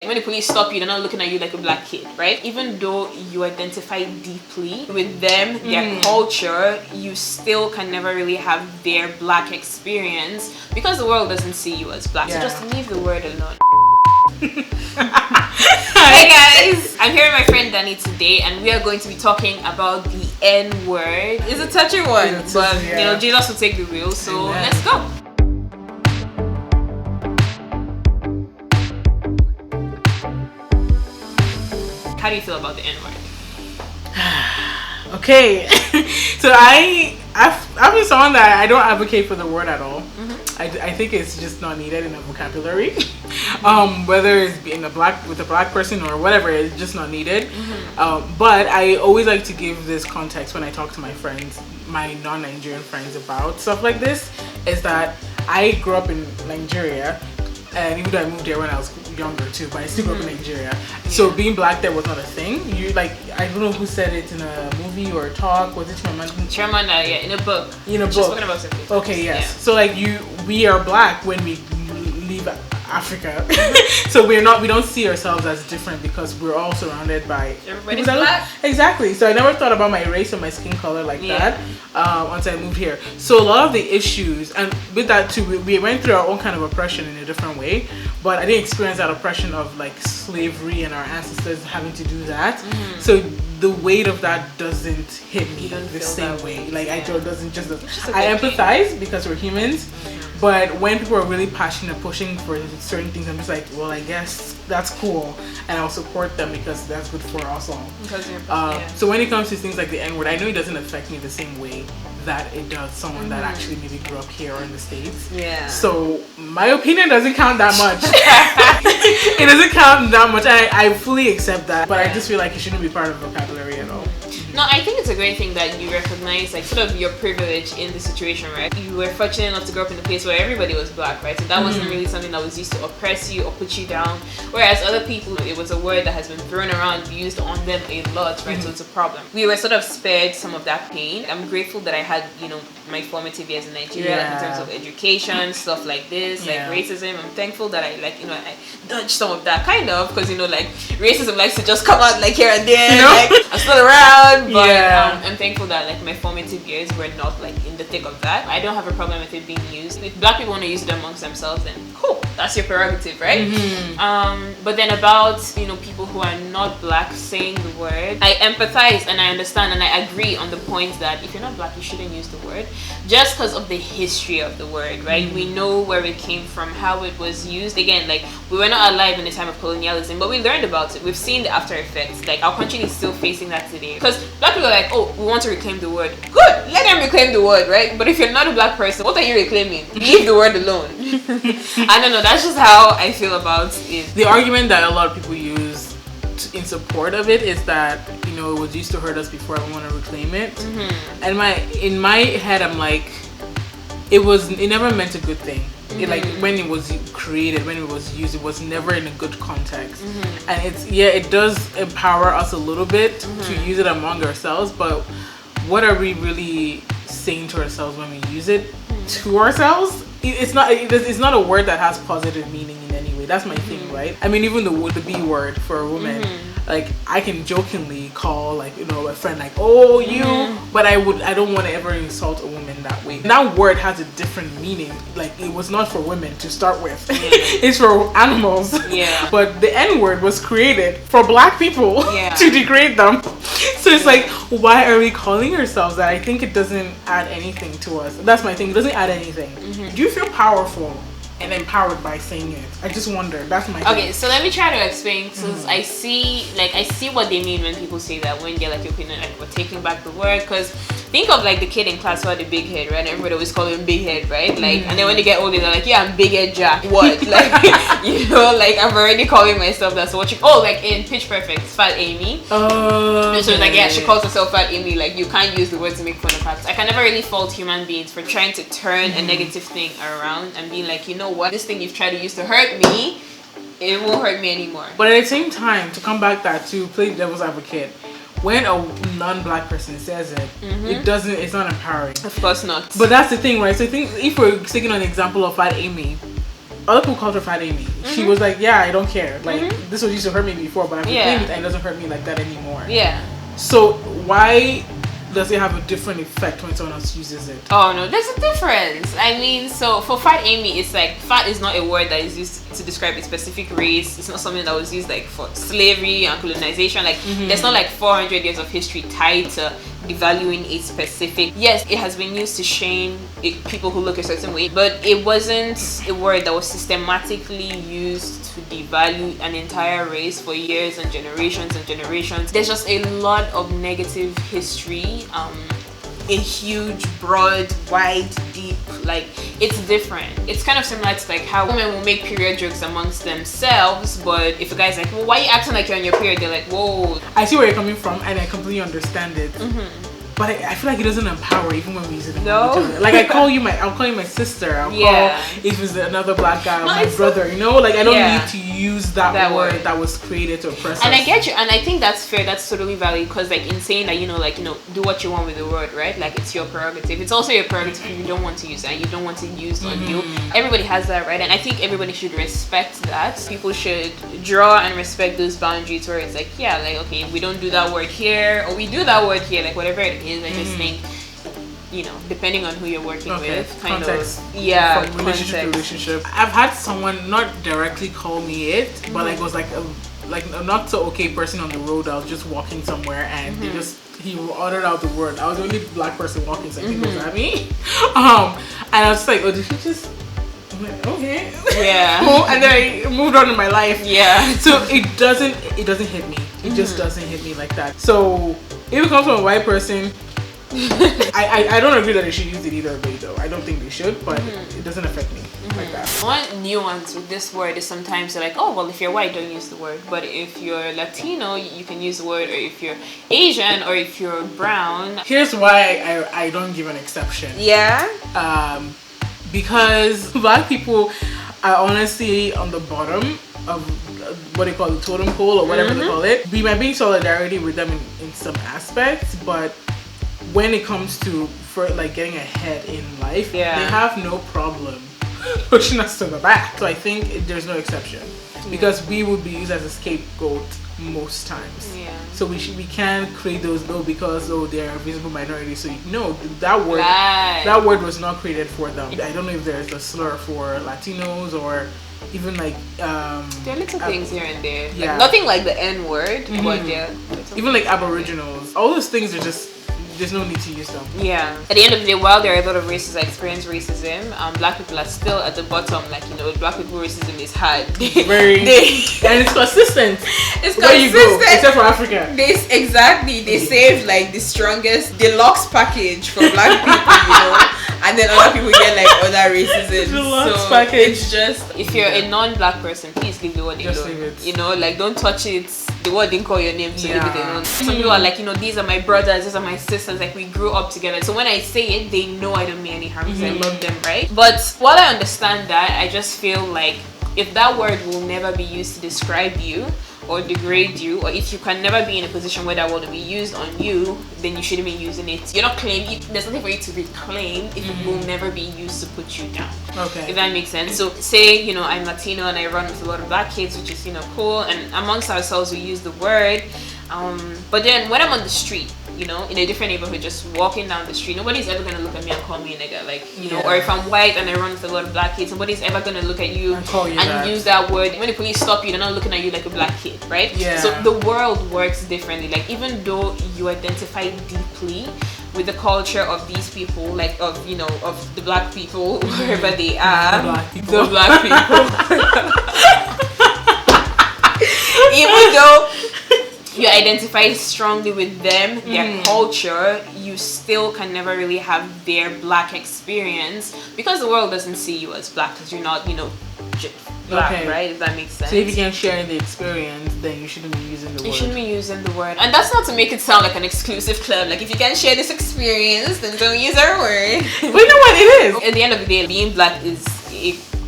When the police stop you, they're not looking at you like a black kid, right? Even though you identify deeply with them, their culture, you still can never really have their black experience because the world doesn't see you as black. So just leave the word alone. Hey guys, I'm here with my friend Danny today, and we are going to be talking about the N-word. It's a touchy one, but you know, Jesus will take the wheel, so let's go. How do you feel about the N-word? Okay, so I've been someone that I don't advocate for the word at all. I think it's just not needed in a vocabulary. Whether it's being with a black person or whatever, it's just not needed. But I always like to give this context when I talk to my friends, my non-Nigerian friends, about stuff like this. Is that I grew up in Nigeria. And even though I moved there when I was younger too, but I still grew up in Nigeria. So being black there was not a thing. I don't know who said it in a movie or a talk. Was it Chimamanda? Yeah, in a book. In a book. She's talking about something. Okay, yes. Yeah. So we are black when we leave Africa. So we don't see ourselves as different because we're all surrounded by everybody's black. Exactly. So I never thought about my race or my skin color like that until I moved here. So a lot of the issues, and with that too, we went through our own kind of oppression in a different way, but I didn't experience that oppression of like slavery and our ancestors having to do that. So the weight of that doesn't hit me the same way. Like I empathize because we're humans. But when people are really passionate, pushing for certain things, I'm just like, well, I guess that's cool, and I'll support them because that's good for us all. So when it comes to things like the N-word, I know it doesn't affect me the same way that it does someone that actually maybe grew up here or in the States. So my opinion doesn't count that much. It doesn't count that much. I fully accept that, but I just feel like it shouldn't be part of the vocabulary at all. No, I think it's a great thing that you recognize like sort of your privilege in the situation, right? You were fortunate enough to grow up in a place where everybody was black, right? So that wasn't really something that was used to oppress you or put you down. Whereas other people, it was a word that has been thrown around, used on them a lot, right? So it's a problem. We were sort of spared some of that pain. I'm grateful that I had, my formative years in Nigeria, like, in terms of education, stuff like this, like racism. I'm thankful that I dodged some of that kind of, because racism likes to just come out like here and there. Like I'm still around. But I'm thankful that like my formative years were not like in the thick of that. I don't have a problem with it being used. If black people want to use it amongst themselves, then cool, that's your prerogative, right? But then about people who are not black saying the word, I empathize and I understand and I agree on the point that if you're not black, you shouldn't use the word, just because of the history of the word, right? We know where it came from, how it was used. Again, like we were not alive in the time of colonialism, but we learned about it. We've seen the after effects. Like our country is still facing that today. Because black people are like, oh, we want to reclaim the word. Good, let them reclaim the word, right? But if you're not a black person, what are you reclaiming? Leave the word alone. I don't know, that's just how I feel about it. The argument that a lot of people use in support of it is that it was used to hurt us before, I want to reclaim it. And in my head I'm like, it never meant a good thing. Like when it was created, when it was used, it was never in a good context. And it does empower us a little bit to use it among ourselves, but what are we really saying to ourselves when we use it to ourselves? It's not a word that has positive meaning in any way. That's my thing, right? I mean, even the B word for a woman, like I can jokingly call a friend like, oh, you, but I don't want to ever insult a woman that way. That word has a different meaning. Like it was not for women to start with. It's for animals. But the N word was created for black people to degrade them. So it's like, why are we calling ourselves that? I think it doesn't add anything to us. That's my thing. It doesn't add anything. Do you feel powerful and empowered by saying it? I just wonder. That's my thing. Okay, so let me try to explain, because I see what they mean when people say that, when they're like, we're taking back the word. Because think of like the kid in class who had a big head, right? And everybody always call him big head, right? Like, and then when they get older, they're like, yeah, I'm big head Jack. What? Like, I'm already calling myself that. So like in Pitch Perfect, Fat Amy. Oh. So like, she calls herself Fat Amy. Like, you can't use the word to make fun of her. I can never really fault human beings for trying to turn a negative thing around and being like, you know what? This thing you've tried to use to hurt me, it won't hurt me anymore. But at the same time, to come back to play devil's advocate, when a non-black person says it, it's not empowering. Of course not. But that's the thing, right? So I think if we're taking an example of Fat Amy, other people called her Fat Amy. She was like, yeah, I don't care. Like, this was used to hurt me before, but I've reclaimed it and it doesn't hurt me like that anymore. Yeah. So why does it have a different effect when someone else uses it? Oh no, there's a difference. I mean, so for Fat Amy, it's like fat is not a word that is used to describe a specific race. It's not something that was used like for slavery and colonization. Like there's not like 400 years of history tied to devaluing a specific. Yes, it has been used to shame people who look a certain way, but it wasn't a word that was systematically used to devalue an entire race for years and generations and generations. There's just a lot of negative history, a huge, broad, wide, deep, like it's different. It's kind of similar to like how women will make period jokes amongst themselves, but if a guy's like, well, why are you acting like you're on your period? They're like, whoa. I see where you're coming from and I completely understand it. But I feel like it doesn't empower even when we use it against each other. Like I'll call you my sister. I'll call if it's another black guy or my brother. You know, like I don't need to use that word that was created to oppress us. And I get you, and I think that's fair. That's totally valid because like in saying that do what you want with the word, right? Like it's your prerogative. It's also your prerogative if you don't want to use that. You don't want to use on you. Everybody has that right, and I think everybody should respect that. People should draw and respect those boundaries where it's like, yeah, like okay, we don't do that word here, or we do that word here, like whatever it is. I just think, depending on who you're working with, kind context. From relationship to relationship. I've had someone not directly call me it, but like it was like a not so okay person on the road. I was just walking somewhere and he uttered out the word. I was the only black person walking, so I think it was at me. And I was just like, oh, did he just? I'm like, okay. Yeah. And then I moved on in my life. Yeah. So it doesn't hit me. It just doesn't hit me like that. So if it comes from a white person, I don't agree that they should use it either way though. I don't think they should, but it doesn't affect me like that. One nuance with this word is sometimes they're like, oh well, if you're white, don't use the word, but if you're Latino, you can use the word, or if you're Asian or if you're brown. Here's why I don't give an exception. Yeah. Because black people are honestly on the bottom of what they call the totem pole or whatever they call it. We might be in solidarity with them in some aspects, but when it comes to for like getting ahead in life, they have no problem pushing us to the back. So I think there's no exception because we would be used as a scapegoat most times. So we can't create those because they're a visible minority. So that word was not created for them. I don't know if there's a slur for Latinos or even like there are little things here and there. Like, nothing like the N word, but even like Aboriginals. All those things are just. There's no need to use them. Yeah. At the end of the day, while there are a lot of races that experience racism, black people are still at the bottom. Like, black people racism is hard. And it's consistent. It's where consistent. You go, except for Africa. They saved like the strongest deluxe package for black people, and then other people get like other racism. Deluxe package. It's just, if you're a non-black person, please leave the word alone. Just leave it. Like don't touch it. The word didn't call your name, so leave it alone. Some people are like, these are my brothers, these are my sisters, like we grew up together. So when I say it, they know I don't mean any harm because I love them, right? But while I understand that, I just feel like if that word will never be used to describe you or degrade you, or if you can never be in a position where that word will be used on you, then you shouldn't be using it. You're not claiming, there's nothing for you to reclaim if it will never be used to put you down. Okay. If that makes sense. So say, I'm Latino and I run with a lot of black kids, which is, cool, and amongst ourselves we use the word. But then when I'm on the street, in a different neighborhood, just walking down the street, nobody's ever gonna look at me and call me a nigga, like, or if I'm white and I run with a lot of black kids, nobody's ever gonna look at you and use that word. When the police stop you, they're not looking at you like a black kid, right? Yeah. So the world works differently. Like, even though you identify deeply with the culture of these people, like of the black people, wherever they are, the black people. Even though you identify strongly with them, their culture, you still can never really have their black experience because the world doesn't see you as black because you're not, black, right? If that makes sense. So if you can't share the experience, then you shouldn't be using the word. You shouldn't be using the word. And that's not to make it sound like an exclusive club. Like, if you can't share this experience, then don't use our word. But you know what it is? At the end of the day, being black is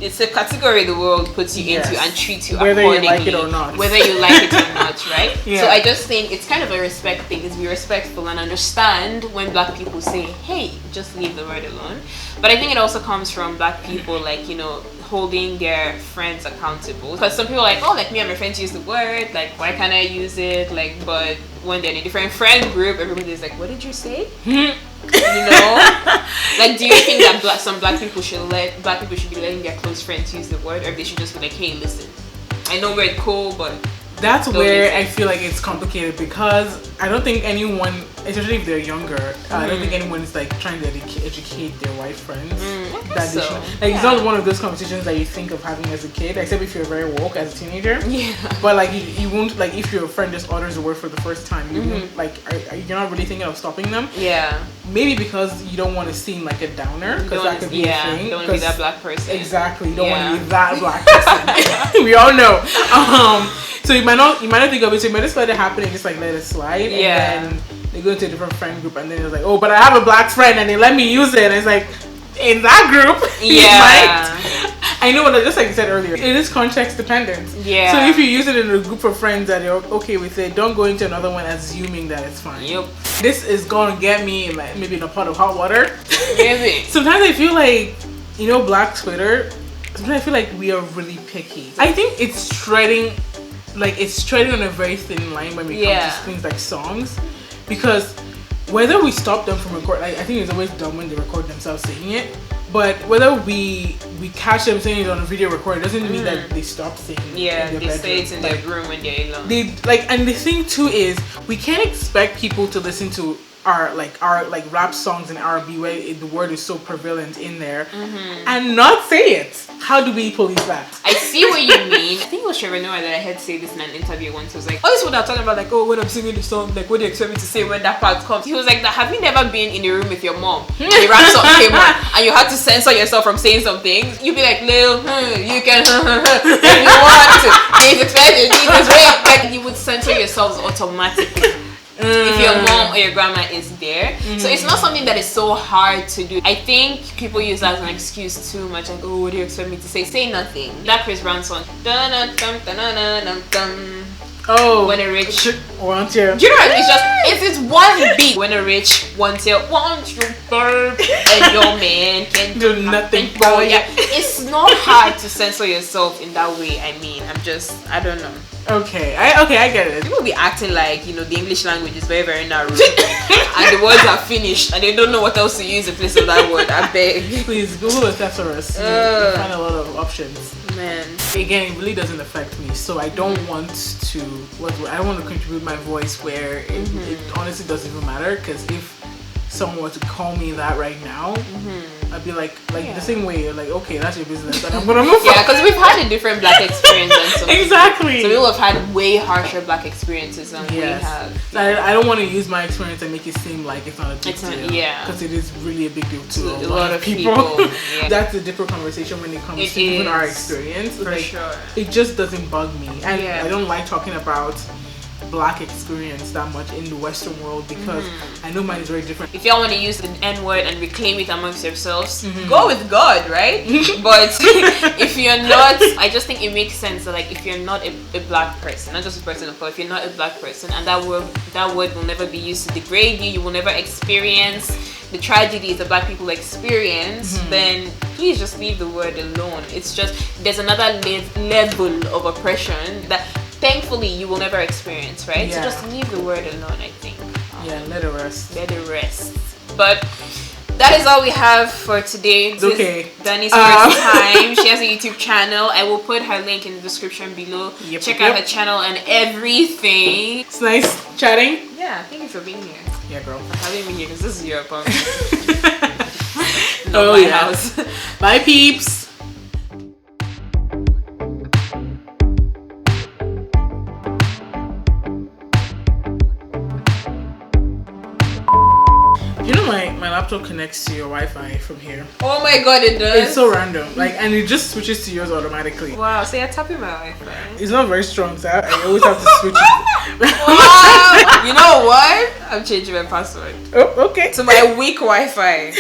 it's a category the world puts you into and treats you whether accordingly. You like it or not. Whether you like it or not, right? Yeah. So I just think it's kind of a respect thing, is be respectful and understand when black people say, hey, just leave the word alone. But I think it also comes from black people, like, holding their friends accountable. Because some people are like, oh, like me and my friends use the word, like why can't I use it? Like, but when they're in a different friend group, everybody's like, what did you say? You know, like, do you think that some black people should be letting their close friends use the word, or they should just be like, hey, listen, I know we're cool, but that's where I feel like it's complicated, because I don't think anyone, especially if they're younger, I don't think anyone is like trying to educate their white friends. That they should, like, it's not one of those conversations that you think of having as a kid, except if you're very woke as a teenager. Yeah. But like you won't, like, if your friend just utters a word for the first time, you won't, like, you're not really thinking of stopping them. Yeah. Maybe because you don't want to seem like a downer, because that could be a thing. You don't want to be that black person. Exactly. You don't want to be that black person. We all know. So you might not think of it, so you might just let it happen and just like let it slide. Yeah. And then they go into a different friend group, and then it's like, oh, but I have a black friend and they let me use it. And it's like, in that group, you might. I know, just like you said earlier, it is context dependent. Yeah. So if you use it in a group of friends that you're okay with it, don't go into another one assuming that it's fine. Yep. This is gonna get me like maybe in a pot of hot water. Maybe. Sometimes I feel like, you know, Black Twitter, sometimes I feel like we are really picky. I think it's treading on a very thin line when it comes to things like songs, because whether we stop them from recording, I think it's always dumb when they record themselves saying it, but whether we catch them saying it on a video recorder doesn't mean that they stop saying it. Yeah, they say it in their room when they're alone. And the thing too is, we can't expect people to listen to our rap songs in R&B where the word is so prevalent in there and not say it. How do we police that? I see what you mean. I think it was Trevor Noah that I had say this in an interview once. He was like, oh, this is what I'm talking about, like, oh, when I'm singing the song, like, what do you expect me to say when that part comes? He was like, have you never been in a room with your mom and the rap song came on and you had to censor yourself from saying some things? You'd be like, Lil, you can if you want to. Please expect it, Jesus, wait. Like, you would censor yourselves automatically if your mom or your grandma is there. So it's not something that is so hard to do. I think people use that as an excuse too much, like, oh, what do you expect me to say? Say nothing. That Chris Brown song, oh, when a rich wants you. Do you know what? It's one beat. When a rich wants you, babe, and your man can do nothing for you. It's not hard to censor yourself in that way. I mean, I don't know. Okay, I get it. People be acting like, you know, the English language is very, very narrow, and the words are finished, and they don't know what else to use in place of that word. I beg. Please Google a thesaurus. You find a lot of options. Man. Again, it really doesn't affect me, so I don't want to. I don't want to contribute my voice where it honestly doesn't even matter. Because if someone were to call me that right now, I'd be like the same way. You're like, okay, that's your business, and I'm gonna move. Yeah, because we've had a different black experience than some exactly. So people have had way harsher black experiences than we have. So I don't want to use my experience and make it seem like it's not a big deal. Yeah, because it is really a big deal to a lot of people. Yeah. That's a different conversation when it comes to even our experience. For sure. It just doesn't bug me, and I don't like talking about black experience that much in the Western world, because I know mine is very different. If y'all want to use the N-word and reclaim it amongst yourselves, go with God, right? But if you're not, I just think it makes sense that, like, if you're not a black person, not just a person of color, if you're not a black person, and that word will never be used to degrade you, you will never experience the tragedies that black people experience, then please just leave the word alone. It's just, there's another level of oppression that thankfully you will never experience, right? So just leave the word alone, I think. Let it rest. Let it rest. But that is all we have for today. It's okay. Danny's first time. She has a YouTube channel. I will put her link in the description below. Check out her channel and everything. It's nice chatting. Yeah, thank you for being here. Yeah, girl. For having me here, because this is your apartment. Not my house. Bye, peeps. You know my laptop connects to your Wi-Fi from here. Oh my god, it does. It's so random. And it just switches to yours automatically. Wow, so you're tapping my Wi-Fi. It's not very strong, so I always have to switch it. Wow. You know what? I'm changing my password. Oh, okay. To my weak Wi-Fi.